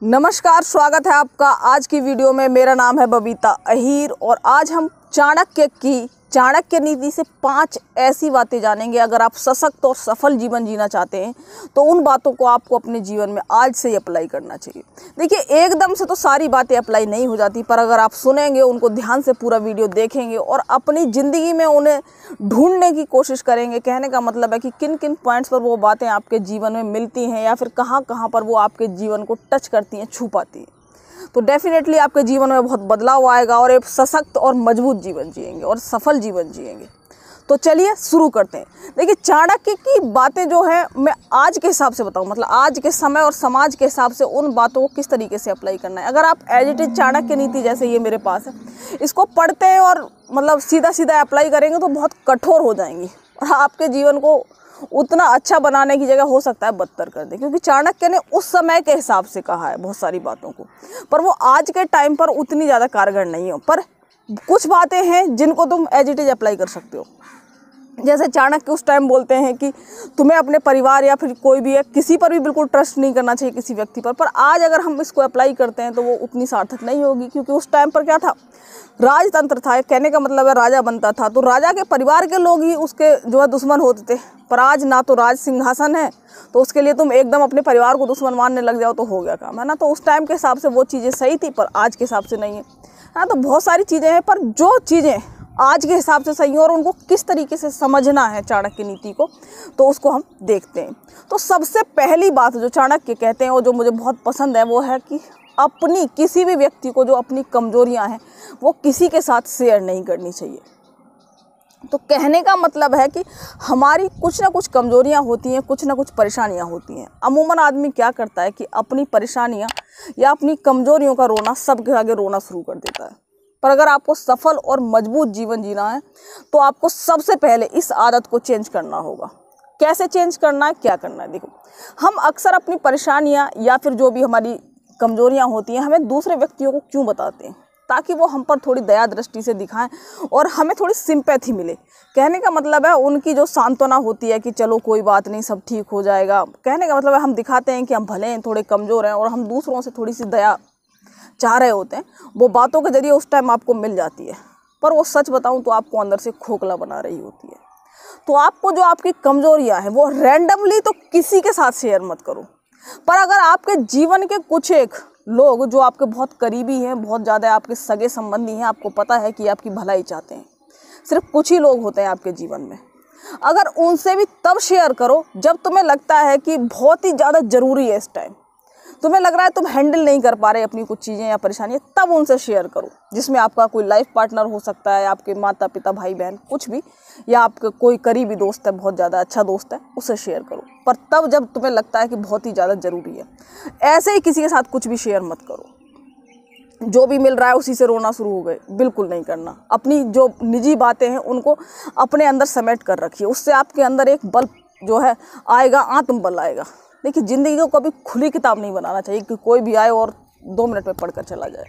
नमस्कार, स्वागत है आपका आज की वीडियो में। मेरा नाम है बबीता अहीर और आज हम चाणक्य नीति से 5 ऐसी बातें जानेंगे। अगर आप सशक्त और सफल जीवन जीना चाहते हैं तो उन बातों को आपको अपने जीवन में आज से ही अप्लाई करना चाहिए। देखिए, एकदम से तो सारी बातें अप्लाई नहीं हो जाती, पर अगर आप सुनेंगे, उनको ध्यान से पूरा वीडियो देखेंगे और अपनी ज़िंदगी में उन्हें ढूंढने की कोशिश करेंगे। कहने का मतलब है कि किन किन पॉइंट्स पर वो बातें आपके जीवन में मिलती हैं या फिर कहाँ कहाँ पर वो आपके जीवन को टच करती हैं, छू पाती हैं, तो डेफिनेटली आपके जीवन में बहुत बदलाव आएगा और एक सशक्त और मजबूत जीवन जिएंगे और सफल जीवन जिएंगे। तो चलिए शुरू करते हैं। देखिए, चाणक्य की बातें जो है मैं आज के हिसाब से बताऊं, मतलब आज के समय और समाज के हिसाब से उन बातों को किस तरीके से अप्लाई करना है। अगर आप एज इट इज चाणक्य नीति जैसे ये मेरे पास है, इसको पढ़ते हैं और मतलब सीधा सीधा अप्लाई करेंगे तो बहुत कठोर हो जाएंगी और आपके जीवन को उतना अच्छा बनाने की जगह हो सकता है बदतर कर दे, क्योंकि चाणक्य ने उस समय के हिसाब से कहा है बहुत सारी बातों को, पर वो आज के टाइम पर उतनी ज़्यादा कारगर नहीं हो। पर कुछ बातें हैं जिनको तुम एज इट इज अप्लाई कर सकते हो। जैसे चाणक्य उस टाइम बोलते हैं कि तुम्हें अपने परिवार या फिर कोई भी है, किसी पर भी बिल्कुल ट्रस्ट नहीं करना चाहिए, किसी व्यक्ति पर आज अगर हम इसको अप्लाई करते हैं तो वो उतनी सार्थक नहीं होगी, क्योंकि उस टाइम पर क्या था, राजतंत्र था। कहने का मतलब है राजा बनता था तो राजा के परिवार के लोग ही उसके जो है दुश्मन होते थे। पर आज ना तो राज सिंहासन है तो उसके लिए तुम एकदम अपने परिवार को दुश्मन मानने लग जाओ तो हो गया काम, है ना। तो उस टाइम के हिसाब से वो चीज़ें सही थी, पर आज के हिसाब से नहीं है ना। तो बहुत सारी चीज़ें हैं, पर जो चीज़ें आज के हिसाब से सही हैं और उनको किस तरीके से समझना है चाणक्य नीति को, तो उसको हम देखते हैं। तो सबसे पहली बात जो चाणक्य कहते हैं और जो मुझे बहुत पसंद है वो है कि अपनी किसी भी व्यक्ति को जो अपनी कमजोरियां हैं वो किसी के साथ शेयर नहीं करनी चाहिए। तो कहने का मतलब है कि हमारी कुछ ना कुछ कमजोरियां होती हैं, कुछ ना कुछ परेशानियां होती हैं। अमूमन आदमी क्या करता है कि अपनी परेशानियां या अपनी कमजोरियों का रोना सबके आगे रोना शुरू कर देता है। पर अगर आपको सफल और मजबूत जीवन जीना है तो आपको सबसे पहले इस आदत को चेंज करना होगा। कैसे चेंज करना है, क्या करना है? देखो, हम अक्सर अपनी परेशानियां या फिर जो भी हमारी कमजोरियां होती हैं हमें दूसरे व्यक्तियों को क्यों बताते हैं, ताकि वो हम पर थोड़ी दया दृष्टि से दिखाएं और हमें थोड़ी सिंपैथी मिले। कहने का मतलब है उनकी जो सांत्वना होती है कि चलो कोई बात नहीं, सब ठीक हो जाएगा। कहने का मतलब है हम दिखाते हैं कि हम भले हैं, थोड़े कमज़ोर हैं और हम दूसरों से थोड़ी सी दया चाह रहे होते हैं। वो बातों के जरिए उस टाइम आपको मिल जाती है, पर वो सच बताऊं तो आपको अंदर से खोखला बना रही होती है। तो आपको जो आपकी कमजोरियां हैं वो रैंडमली तो किसी के साथ शेयर मत करो, पर अगर आपके जीवन के कुछ एक लोग जो आपके बहुत करीबी हैं, बहुत ज़्यादा आपके सगे संबंधी हैं, आपको पता है कि आपकी भलाई चाहते हैं, सिर्फ कुछ ही लोग होते हैं आपके जीवन में, अगर उनसे भी तब शेयर करो जब तुम्हें लगता है कि बहुत ही ज़्यादा ज़रूरी है, इस टाइम तुम्हें लग रहा है तुम हैंडल नहीं कर पा रहे अपनी कुछ चीज़ें या परेशानियाँ, तब उनसे शेयर करो। जिसमें आपका कोई लाइफ पार्टनर हो सकता है, आपके माता पिता, भाई बहन, कुछ भी, या आपका कोई करीबी दोस्त है, बहुत ज़्यादा अच्छा दोस्त है, उसे शेयर करो। पर तब जब तुम्हें लगता है कि बहुत ही ज़्यादा ज़रूरी है। ऐसे ही किसी के साथ कुछ भी शेयर मत करो। जो भी मिल रहा है उसी से रोना शुरू हो गए, बिल्कुल नहीं करना। अपनी जो निजी बातें हैं उनको अपने अंदर समेट कर रखिए, उससे आपके अंदर एक बल जो है आएगा, आत्मबल आएगा। देखिए, ज़िंदगी को कभी खुली किताब नहीं बनाना चाहिए कि कोई भी आए और 2 मिनट में पढ़कर चला जाए।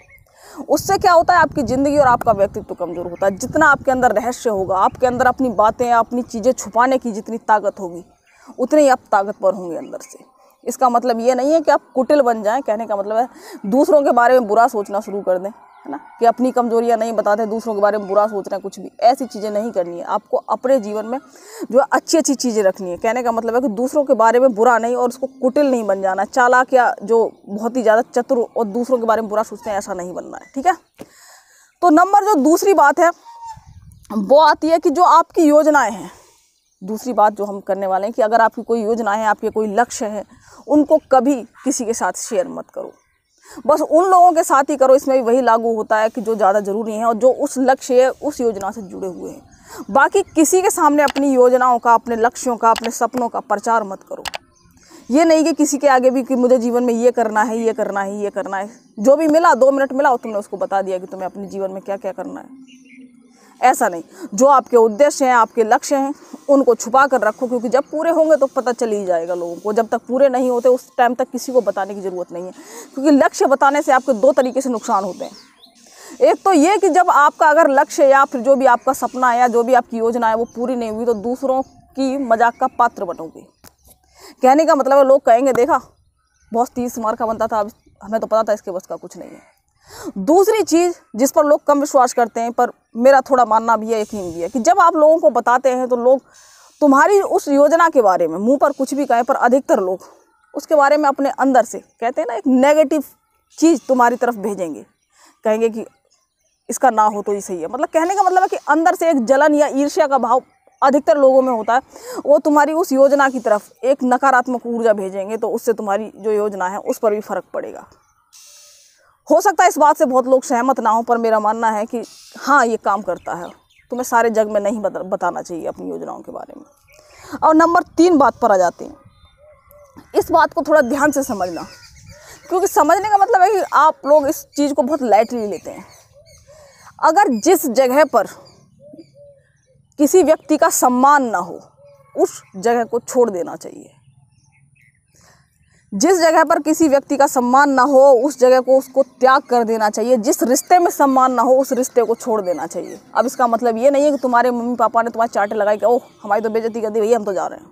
उससे क्या होता है, आपकी ज़िंदगी और आपका व्यक्तित्व कमज़ोर होता है। जितना आपके अंदर रहस्य होगा, आपके अंदर अपनी बातें, अपनी चीज़ें छुपाने की जितनी ताकत होगी, उतने ही आप ताकतवर होंगे अंदर से। इसका मतलब ये नहीं है कि आप कुटिल बन जाएं। कहने का मतलब है दूसरों के बारे में बुरा सोचना शुरू कर दें, है ना, कि अपनी कमजोरियां नहीं बताते, दूसरों के बारे में बुरा सोच रहे हैं, कुछ भी ऐसी चीज़ें नहीं करनी है। आपको अपने जीवन में जो है अच्छी अच्छी चीज़ें रखनी है। कहने का मतलब है कि दूसरों के बारे में बुरा नहीं और उसको कुटिल नहीं बन जाना, चालाक या जो बहुत ही ज़्यादा चतुर और दूसरों के बारे में बुरा सोचते हैं, ऐसा नहीं बनना है, ठीक है। तो नंबर जो दूसरी बात है वो आती है कि जो आपकी योजनाएँ हैं, दूसरी बात जो हम करने वाले हैं कि अगर आपकी कोई योजना है, आपके कोई लक्ष्य है, उनको कभी किसी के साथ शेयर मत करो। बस उन लोगों के साथ ही करो। इसमें भी वही लागू होता है कि जो ज़्यादा ज़रूरी हैं और जो उस लक्ष्य है, उस योजना से जुड़े हुए हैं। बाकी किसी के सामने अपनी योजनाओं का, अपने लक्ष्यों का, अपने सपनों का प्रचार मत करो। ये नहीं कि किसी के आगे भी कि मुझे जीवन में ये करना है, ये करना है, ये करना है। जो भी मिला, 2 मिनट मिला और तुमने उसको बता दिया कि तुम्हें अपने जीवन में क्या क्या करना है। ऐसा नहीं। जो आपके उद्देश्य हैं, आपके लक्ष्य हैं, उनको छुपा कर रखो, क्योंकि जब पूरे होंगे तो पता चल ही जाएगा लोगों को। जब तक पूरे नहीं होते उस टाइम तक किसी को बताने की ज़रूरत नहीं है, क्योंकि लक्ष्य बताने से आपके 2 तरीके से नुकसान होते हैं। एक तो ये कि जब आपका अगर लक्ष्य या फिर जो भी आपका सपना है या जो भी आपकी योजना है वो पूरी नहीं हुई तो दूसरों की मजाक का पात्र बनोगे। कहने का मतलब है लोग कहेंगे देखा बहुत 30 मार्क का बनता था, अब हमें तो पता था इसके बस का कुछ नहीं है। दूसरी चीज़ जिस पर लोग कम विश्वास करते हैं, पर मेरा थोड़ा मानना भी है, यकीन भी है, कि जब आप लोगों को बताते हैं तो लोग तुम्हारी उस योजना के बारे में मुंह पर कुछ भी कहें, पर अधिकतर लोग उसके बारे में अपने अंदर से कहते हैं ना, एक नेगेटिव चीज़ तुम्हारी तरफ भेजेंगे, कहेंगे कि इसका ना हो तो ही सही है। मतलब कहने का मतलब है कि अंदर से एक जलन या ईर्ष्या का भाव अधिकतर लोगों में होता है। वो तुम्हारी उस योजना की तरफ एक नकारात्मक ऊर्जा भेजेंगे, तो उससे तुम्हारी जो योजना है उस पर भी फर्क पड़ेगा। हो सकता है इस बात से बहुत लोग सहमत ना हो, पर मेरा मानना है कि हाँ, ये काम करता है। तुम्हें सारे जग में नहीं बताना चाहिए अपनी योजनाओं के बारे में। और नंबर 3 बात पर आ जाते हैं। इस बात को थोड़ा ध्यान से समझना, क्योंकि समझने का मतलब है कि आप लोग इस चीज़ को बहुत लाइटली लेते हैं। अगर जिस जगह पर किसी व्यक्ति का सम्मान ना हो, उस जगह को छोड़ देना चाहिए। जिस जगह पर किसी व्यक्ति का सम्मान ना हो, उस जगह को उसको त्याग कर देना चाहिए। जिस रिश्ते में सम्मान ना हो, उस रिश्ते को छोड़ देना चाहिए। अब इसका मतलब ये नहीं है कि तुम्हारे मम्मी पापा ने तुम्हारे चाटे लगाई कि ओह हमारी तो बेइज्जती कर दी भैया, हम तो जा रहे हैं,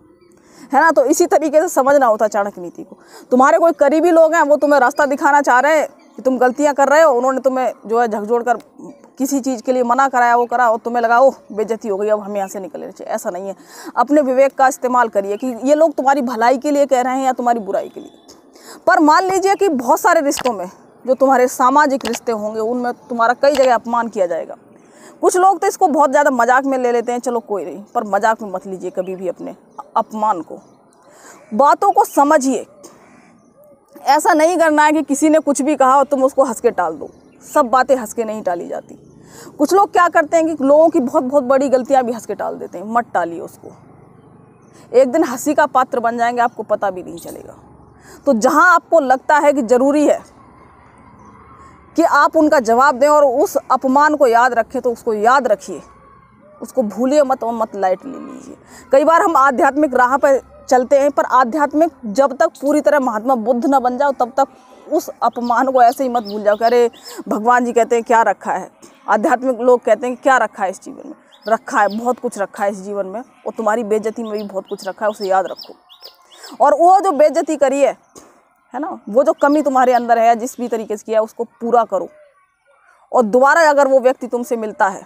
है ना। तो इसी तरीके से समझना होता है चाणक्य नीति को। तुम्हारे कोई करीबी लोग हैं, वो तुम्हें रास्ता दिखाना चाह रहे हैं कि तुम गलतियां कर रहे हो, उन्होंने तुम्हें जो है झकझोड़ कर किसी चीज़ के लिए मना कराया, वो करा, और तुम्हें लगा ओह बेइज्जती हो गई, अब हमें यहाँ से निकलना चाहिए। ऐसा नहीं है। अपने विवेक का इस्तेमाल करिए कि ये लोग तुम्हारी भलाई के लिए कह रहे हैं या तुम्हारी बुराई के लिए। पर मान लीजिए कि बहुत सारे रिश्तों में, जो तुम्हारे सामाजिक रिश्ते होंगे, उनमें तुम्हारा कई जगह अपमान किया जाएगा। कुछ लोग तो इसको बहुत ज़्यादा मजाक में ले लेते हैं, चलो कोई नहीं, पर मजाक में मत लीजिए कभी भी अपने अपमान को। बातों को समझिए। ऐसा नहीं करना है कि किसी ने कुछ भी कहा और तुम उसको हंस के टाल दो। सब बातें हंस के नहीं टाली जाती। कुछ लोग क्या करते हैं कि लोगों की बहुत बहुत बड़ी गलतियां भी हंस के टाल देते हैं। मत टालिए उसको, एक दिन हंसी का पात्र बन जाएंगे, आपको पता भी नहीं चलेगा। तो जहां आपको लगता है कि ज़रूरी है कि आप उनका जवाब दें और उस अपमान को याद रखें, तो उसको याद रखिए, उसको भूलिए मत और मत लाइट ले लीजिए। कई बार हम आध्यात्मिक राह पर चलते हैं, पर आध्यात्मिक जब तक पूरी तरह महात्मा बुद्ध न बन जाओ, तब तक उस अपमान को ऐसे ही मत भूल जाओ कि अरे भगवान जी कहते हैं क्या रखा है, आध्यात्मिक लोग कहते हैं कि क्या रखा है इस जीवन में। रखा है, बहुत कुछ रखा है इस जीवन में, और तुम्हारी बेइज्जती में भी बहुत कुछ रखा है, उसे याद रखो। और वो जो बेइज्जती करी है ना, वो जो कमी तुम्हारे अंदर है, जिस भी तरीके से किया है, उसको पूरा करो। और दोबारा अगर वो व्यक्ति तुमसे मिलता है,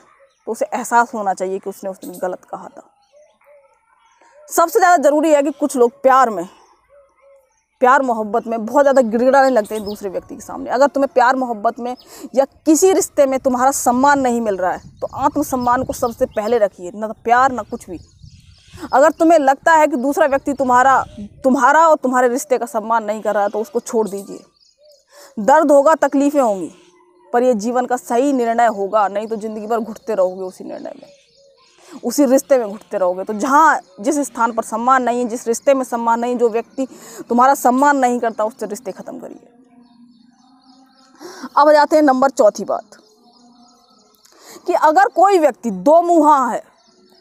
तो उसे एहसास होना चाहिए कि उसने उस दिन गलत कहा था। सबसे ज़्यादा ज़रूरी है कि कुछ लोग प्यार मोहब्बत में बहुत ज़्यादा गिड़गिड़ाने लगते हैं दूसरे व्यक्ति के सामने। अगर तुम्हें प्यार मोहब्बत में या किसी रिश्ते में तुम्हारा सम्मान नहीं मिल रहा है, तो आत्मसम्मान को सबसे पहले रखिए, ना प्यार ना कुछ भी। अगर तुम्हें लगता है कि दूसरा व्यक्ति तुम्हारा और तुम्हारे रिश्ते का सम्मान नहीं कर रहा है, तो उसको छोड़ दीजिए। दर्द होगा, तकलीफ़ें होंगी, पर यह जीवन का सही निर्णय होगा, नहीं तो ज़िंदगी भर घुटते रहोगे उसी निर्णय में, उसी रिश्ते में घुटते रहोगे। तो जहाँ जिस स्थान पर सम्मान नहीं है, जिस रिश्ते में सम्मान नहीं, जो व्यक्ति तुम्हारा सम्मान नहीं करता, उससे रिश्ते ख़त्म करिए। अब जाते हैं नंबर 4 बात, कि अगर कोई व्यक्ति दो मुँहा है,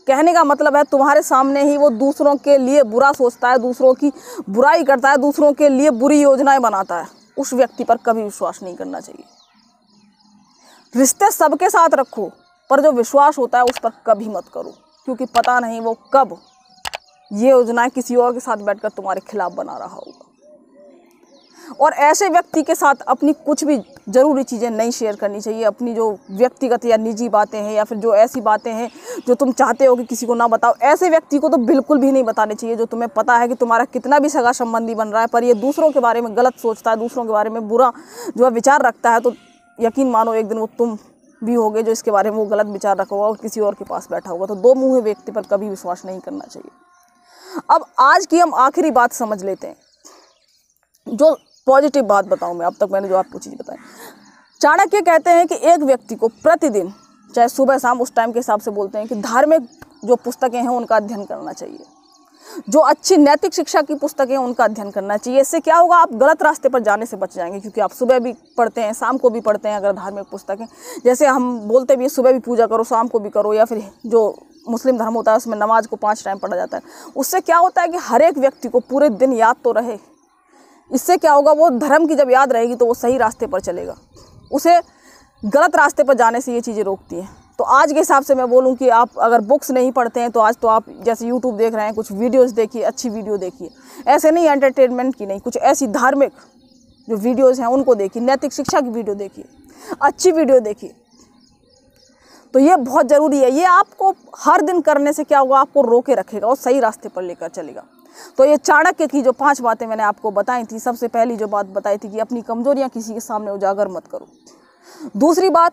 कहने का मतलब है तुम्हारे सामने ही वो दूसरों के लिए बुरा सोचता है, दूसरों की बुराई करता है, दूसरों के लिए बुरी योजनाएं बनाता है, उस व्यक्ति पर कभी विश्वास नहीं करना चाहिए। रिश्ते सबके साथ रखो, पर जो विश्वास होता है उस पर कभी मत करो, क्योंकि पता नहीं वो कब ये योजनाएं किसी और के साथ बैठकर तुम्हारे खिलाफ बना रहा होगा। और ऐसे व्यक्ति के साथ अपनी कुछ भी ज़रूरी चीज़ें नहीं शेयर करनी चाहिए। अपनी जो व्यक्तिगत या निजी बातें हैं, या फिर जो ऐसी बातें हैं जो तुम चाहते हो कि किसी को ना बताओ, ऐसे व्यक्ति को तो बिल्कुल भी नहीं बताने चाहिए। जो तुम्हें पता है कि तुम्हारा कितना भी सगा संबंधी बन रहा है, पर ये दूसरों के बारे में गलत सोचता है, दूसरों के बारे में बुरा जो है विचार रखता है, तो यकीन मानो एक दिन वो तुम भी होगे जो इसके बारे में वो गलत विचार रखा होगा और किसी और के पास बैठा होगा। तो दो मुँहे व्यक्ति पर कभी विश्वास नहीं करना चाहिए। अब आज की हम आखिरी बात समझ लेते हैं, जो पॉजिटिव बात बताऊं मैं। अब तक मैंने जो आपको चीज़ बताई, चाणक्य कहते हैं कि एक व्यक्ति को प्रतिदिन, चाहे सुबह शाम, उस टाइम के हिसाब से बोलते हैं कि धार्मिक जो पुस्तकें हैं उनका अध्ययन करना चाहिए, जो अच्छी नैतिक शिक्षा की पुस्तकें हैं उनका अध्ययन करना चाहिए। इससे क्या होगा, आप गलत रास्ते पर जाने से बच जाएंगे, क्योंकि आप सुबह भी पढ़ते हैं, शाम को भी पढ़ते हैं। अगर धार्मिक पुस्तकें, जैसे हम बोलते भी सुबह भी पूजा करो, शाम को भी करो, या फिर जो मुस्लिम धर्म होता है उसमें नमाज को 5 टाइम पढ़ा जाता है। उससे क्या होता है कि हर एक व्यक्ति को पूरे दिन याद तो रहे। इससे क्या होगा, वो धर्म की जब याद रहेगी तो वो सही रास्ते पर चलेगा, उसे गलत रास्ते पर जाने से ये चीज़ें रोकती हैं। तो आज के हिसाब से मैं बोलूँ कि आप अगर बुक्स नहीं पढ़ते हैं तो आज तो आप जैसे यूट्यूब देख रहे हैं, कुछ वीडियोस देखिए, अच्छी वीडियो देखिए, ऐसे नहीं एंटरटेनमेंट की नहीं, कुछ ऐसी धार्मिक जो वीडियोस हैं उनको देखिए, नैतिक शिक्षा की वीडियो देखिए, अच्छी वीडियो देखिए। तो ये बहुत ज़रूरी है। ये आपको हर दिन करने से क्या होगा, आपको रोके रखेगा और सही रास्ते पर लेकर चलेगा। तो ये चाणक्य की जो 5 बातें मैंने आपको बताई थी, सबसे पहली जो बात बताई थी कि अपनी कमजोरियां किसी के सामने उजागर मत करो। दूसरी बात,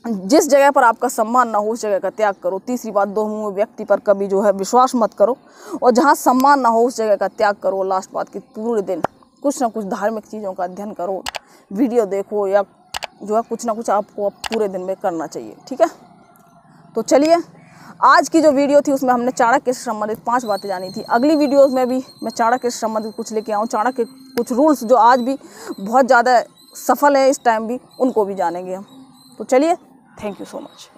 जिस जगह पर आपका सम्मान ना हो उस जगह का त्याग करो। तीसरी बात, दो मुँह व्यक्ति पर कभी जो है विश्वास मत करो, और जहाँ सम्मान ना हो उस जगह का त्याग करो। लास्ट बात कि पूरे दिन कुछ ना कुछ धार्मिक चीज़ों का अध्ययन करो, वीडियो देखो, या जो है कुछ ना कुछ आपको पूरे दिन में करना चाहिए। ठीक है, तो चलिए आज की जो वीडियो थी उसमें हमने चाणक्य से संबंधित 5 बातें जानी थी। अगली वीडियोस में भी मैं चाणक्य से संबंधित कुछ लेके आऊँ, चाणक्य के कुछ रूल्स जो आज भी बहुत ज़्यादा सफल है इस टाइम भी, उनको भी जानेंगे हम। तो चलिए, थैंक यू सो मच।